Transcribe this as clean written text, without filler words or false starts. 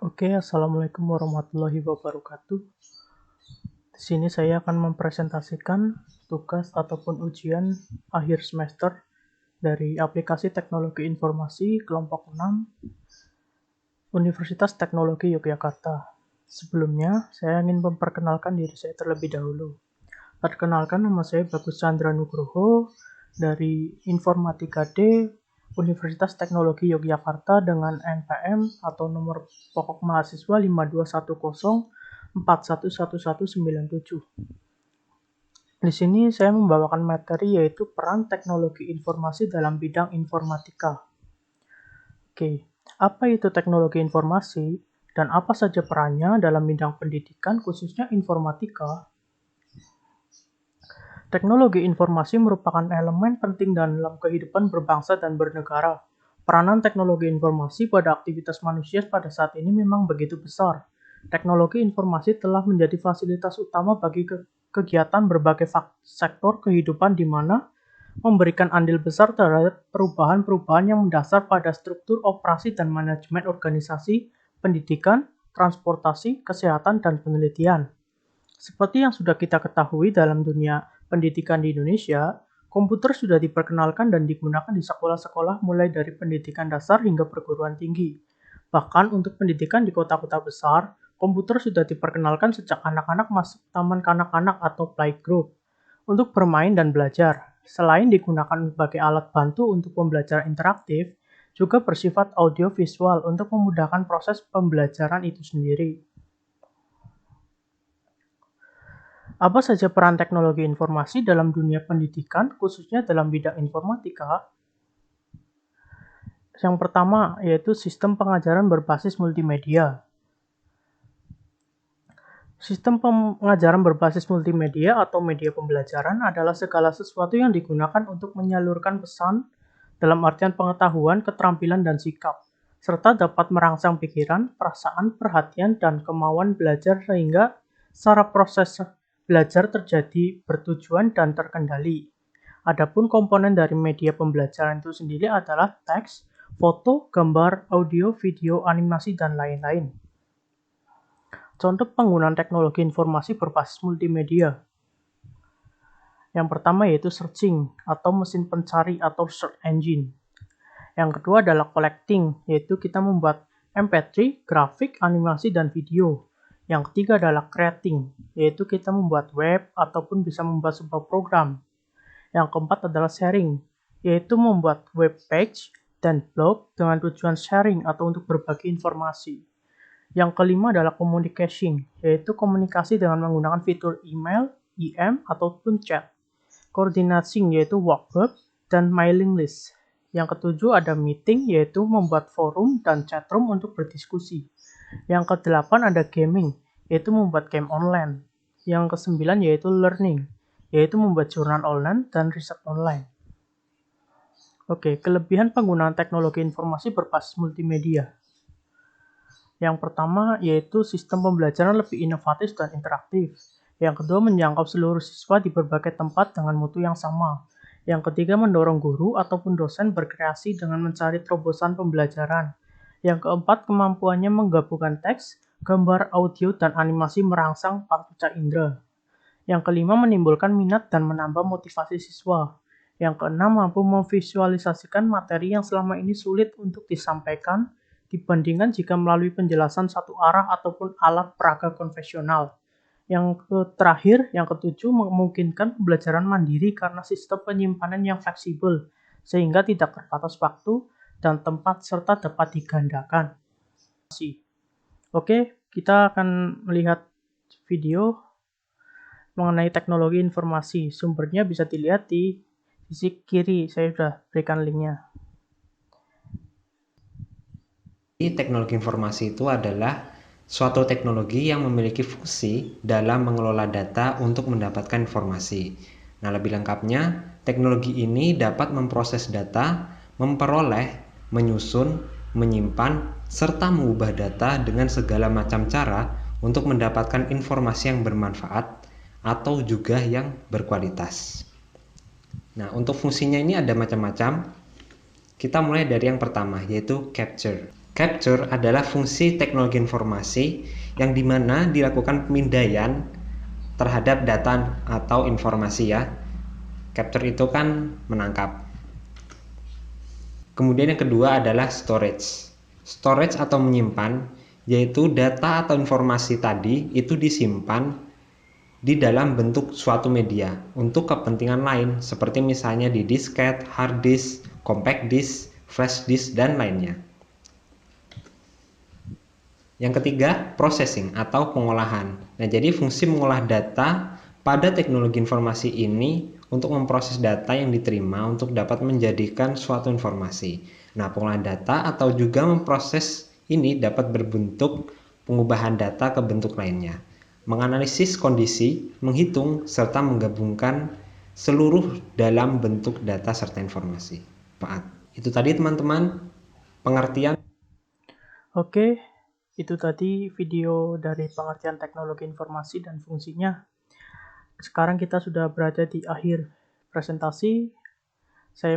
Oke, Assalamualaikum warahmatullahi wabarakatuh. Di sini saya akan mempresentasikan tugas ataupun ujian akhir semester dari aplikasi teknologi informasi kelompok 6 Universitas Teknologi Yogyakarta. Sebelumnya, saya ingin memperkenalkan diri saya terlebih dahulu. Perkenalkan, nama saya Bagus Chandra Nugroho dari Informatika D Universitas Teknologi Yogyakarta dengan NPM atau nomor pokok mahasiswa 5210411197. Di sini saya membawakan materi yaitu peran teknologi informasi dalam bidang informatika. Oke, apa itu teknologi informasi dan apa saja perannya dalam bidang pendidikan khususnya informatika? Teknologi informasi merupakan elemen penting dalam kehidupan berbangsa dan bernegara. Peranan teknologi informasi pada aktivitas manusia pada saat ini memang begitu besar. Teknologi informasi telah menjadi fasilitas utama bagi kegiatan berbagai sektor kehidupan di mana memberikan andil besar terhadap perubahan-perubahan yang mendasar pada struktur operasi dan manajemen organisasi, pendidikan, transportasi, kesehatan, dan penelitian. Seperti yang sudah kita ketahui dalam dunia pendidikan di Indonesia, komputer sudah diperkenalkan dan digunakan di sekolah-sekolah mulai dari pendidikan dasar hingga perguruan tinggi. Bahkan untuk pendidikan di kota-kota besar, komputer sudah diperkenalkan sejak anak-anak masuk taman kanak-kanak atau playgroup untuk bermain dan belajar. Selain digunakan sebagai alat bantu untuk pembelajaran interaktif, juga bersifat audiovisual untuk memudahkan proses pembelajaran itu sendiri. Apa saja peran teknologi informasi dalam dunia pendidikan, khususnya dalam bidang informatika? Yang pertama, yaitu sistem pengajaran berbasis multimedia. Sistem pengajaran berbasis multimedia atau media pembelajaran adalah segala sesuatu yang digunakan untuk menyalurkan pesan dalam artian pengetahuan, keterampilan, dan sikap, serta dapat merangsang pikiran, perasaan, perhatian, dan kemauan belajar sehingga secara proses belajar terjadi bertujuan dan terkendali. Adapun komponen dari media pembelajaran itu sendiri adalah teks, foto, gambar, audio, video, animasi, dan lain-lain. Contoh penggunaan teknologi informasi berbasis multimedia. Yang pertama yaitu searching atau mesin pencari atau search engine. Yang kedua adalah collecting, yaitu kita membuat MP3, grafik, animasi, dan video. Yang ketiga adalah creating, yaitu kita membuat web ataupun bisa membuat sebuah program. Yang keempat adalah sharing, yaitu membuat web page dan blog dengan tujuan sharing atau untuk berbagi informasi. Yang kelima adalah communication, yaitu komunikasi dengan menggunakan fitur email, IM, ataupun chat. Coordinating, yaitu workgroup, dan mailing list. Yang ketujuh ada meeting, yaitu membuat forum dan chatroom untuk berdiskusi. Yang kedelapan ada gaming, yaitu membuat game online. Yang kesembilan yaitu learning, yaitu membuat jurnal online dan riset online. Oke, kelebihan penggunaan teknologi informasi berbasis multimedia. Yang pertama yaitu sistem pembelajaran lebih inovatif dan interaktif. Yang kedua menjangkau seluruh siswa di berbagai tempat dengan mutu yang sama. Yang ketiga mendorong guru ataupun dosen berkreasi dengan mencari terobosan pembelajaran. Yang keempat kemampuannya menggabungkan teks, gambar, audio, dan animasi merangsang panca indera. Yang kelima menimbulkan minat dan menambah motivasi siswa. Yang keenam mampu memvisualisasikan materi yang selama ini sulit untuk disampaikan dibandingkan jika melalui penjelasan satu arah ataupun alat peraga konvensional. Yang terakhir, yang ketujuh memungkinkan pembelajaran mandiri karena sistem penyimpanan yang fleksibel sehingga tidak terbatas waktu dan tempat serta dapat digandakan. Oke, kita akan melihat video mengenai teknologi informasi. Sumbernya bisa dilihat di sisi kiri, saya sudah berikan linknya. Teknologi informasi itu adalah suatu teknologi yang memiliki fungsi dalam mengelola data untuk mendapatkan informasi. Nah, lebih lengkapnya, teknologi ini dapat memproses data, memperoleh, menyusun, menyimpan, serta mengubah data dengan segala macam cara untuk mendapatkan informasi yang bermanfaat atau juga yang berkualitas. Nah, untuk fungsinya ini ada macam-macam. Kita mulai dari yang pertama, yaitu capture. Capture adalah fungsi teknologi informasi yang dimana dilakukan pemindaian terhadap data atau informasi ya. Capture itu kan menangkap. Kemudian yang kedua adalah storage. Storage atau menyimpan, yaitu data atau informasi tadi itu disimpan di dalam bentuk suatu media untuk kepentingan lain, seperti misalnya di disket, hard disk, compact disk, flash disk, dan lainnya. Yang ketiga, processing atau pengolahan. Nah, jadi fungsi mengolah data pada teknologi informasi ini untuk memproses data yang diterima untuk dapat menjadikan suatu informasi. Nah, pengolahan data atau juga memproses ini dapat berbentuk pengubahan data ke bentuk lainnya, menganalisis kondisi, menghitung, serta menggabungkan seluruh dalam bentuk data serta informasi. Itu tadi teman-teman pengertian. Oke, itu tadi video dari pengertian teknologi informasi dan fungsinya. Sekarang kita sudah berada di akhir presentasi. Saya